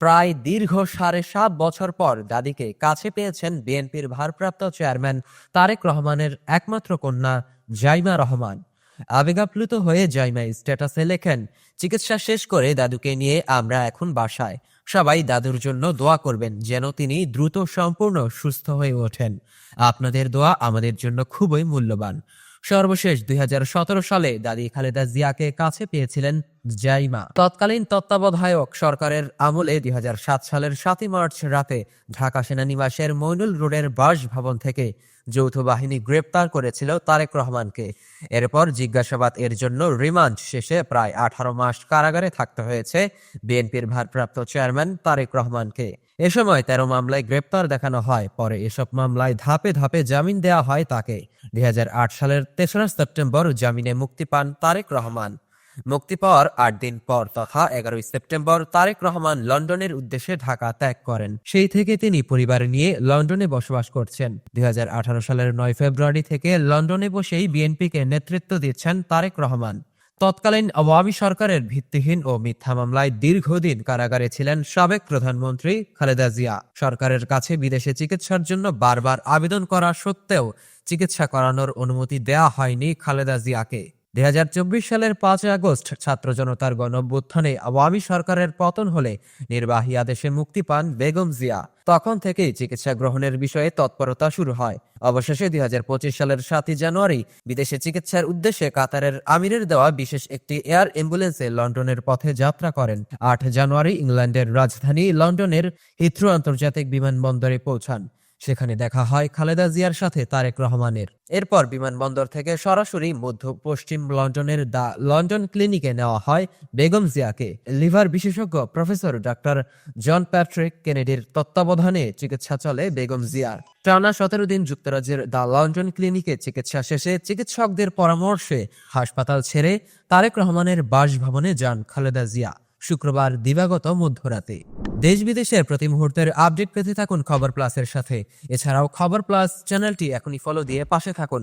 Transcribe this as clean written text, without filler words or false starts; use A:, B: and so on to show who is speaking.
A: প্রায় দীর্ঘ ৭.৫ বছর পর দাদিকে কাছে পেয়েছেন বিএনপির ভারপ্রাপ্ত চেয়ারম্যান তারেক রহমানের একমাত্র কন্যা জাইমা রহমান। আবেগাপ্লুত হয়ে জাইমা স্ট্যাটাসে লেখেন, চিকিৎসা শেষ করে দাদুকে নিয়ে আমরা এখন বাসায়। সবাই দাদুর জন্য দোয়া করবেন যেন তিনি দ্রুত সম্পূর্ণ সুস্থ হয়ে ওঠেন। আপনাদের দোয়া আমাদের জন্য খুবই মূল্যবান। সর্বশেষ ২০১৭ সালে দাদি খালেদা জিয়াকে কাছে পেয়েছিলেন জাইমা। তৎকালীন তত্ত্বাবধায়ক সরকারের আমলে ২০০৭ সালের ৭ই মার্চ রাতে ঢাকা সেনানিবাসের মইনুল রোডের বাসভবন থেকে যৌথ বাহিনী গ্রেপ্তার করেছিল তারেক রহমানকে। এরপর জিজ্ঞাসাবাদ এর জন্য রিমান্ড শেষে প্রায় ১৮ মাস কারাগারে থাকতে হয়েছে বিএনপির ভারপ্রাপ্ত চেয়ারম্যান তারেক রহমানকে। এ সময় ১৩ মামলায় গ্রেপ্তার দেখানো হয়। পরে এসব মামলায় ধাপে ধাপে জামিন দেওয়া হয় তাকে। ২০০৮ সালের ৩রা সেপ্টেম্বর জামিনে মুক্তি পান তারেক রহমান। মুক্তি পাওয়ার ৮ দিন পর তথা ১১ই সেপ্টেম্বর তারেক রহমান লন্ডনের উদ্দেশ্যে ঢাকা ত্যাগ করেন। সেই থেকে তিনি পরিবার নিয়ে লন্ডনে বসবাস করছেন। ২০১৮ সালের ৯ ফেব্রুয়ারি থেকে লন্ডনে বসেই বিএনপিকে নেতৃত্ব দিচ্ছেন তারেক রহমান। তৎকালীন আওয়ামী সরকারের ভিত্তিহীন ও মিথ্যা মামলায় দীর্ঘদিন কারাগারে ছিলেন সাবেক প্রধানমন্ত্রী খালেদা জিয়া। সরকারের কাছে বিদেশে চিকিৎসার জন্য বারবার আবেদন করা সত্ত্বেও চিকিৎসা করানোর অনুমতি দেয়া হয়নি খালেদা জিয়াকে। ২০২৪ সালের ৫ আগস্ট ছাত্র জনতার গণঅভ্যুত্থানে আওয়ামী সরকারের পতন হলে নির্বাহী আদেশে মুক্তি পান বেগম জিয়া। তখন থেকেই চিকিৎসা গ্রহণের বিষয়ে তৎপরতা শুরু হয়। অবশেষে ২০২৫ সালের ৭ই জানুয়ারি বিদেশে চিকিৎসার উদ্দেশ্যে কাতারের আমিরের দেওয়া বিশেষ একটি এয়ার অ্যাম্বুলেন্সে লন্ডনের পথে যাত্রা করেন। ৮ জানুয়ারি ইংল্যান্ডের রাজধানী লন্ডনের হিথ্রো আন্তর্জাতিক বিমানবন্দরে পৌঁছান। সেখানে দেখা হয় খালেদা জিয়ার সাথে তারেক রহমানের। এরপর বিমানবন্দর থেকে সরাসরি মধ্য পশ্চিম লন্ডনের দ্য লন্ডন ক্লিনিকে নেওয়া হয় বেগম জিয়াকে। লিভার বিশেষজ্ঞ প্রফেসর ডক্টর জন প্যাট্রিক কেনেডির তত্ত্বাবধানে চিকিৎসা চলে বেগম জিয়ার। টানা ১৭ দিন যুক্তরাজ্যের দ্য লন্ডন ক্লিনিকে চিকিৎসা শেষে চিকিৎসকদের পরামর্শে হাসপাতাল ছেড়ে তারেক রহমানের বাসভবনে যান খালেদা জিয়া শুক্রবার দিবাগত মধ্যরাতে। দেশ বিদেশের প্রতি মুহূর্তের আপডেট পেতে থাকুন খবর প্লাসের সাথে। এছাড়াও খবর প্লাস চ্যানেলটি এখনই ফলো দিয়ে পাশে থাকুন।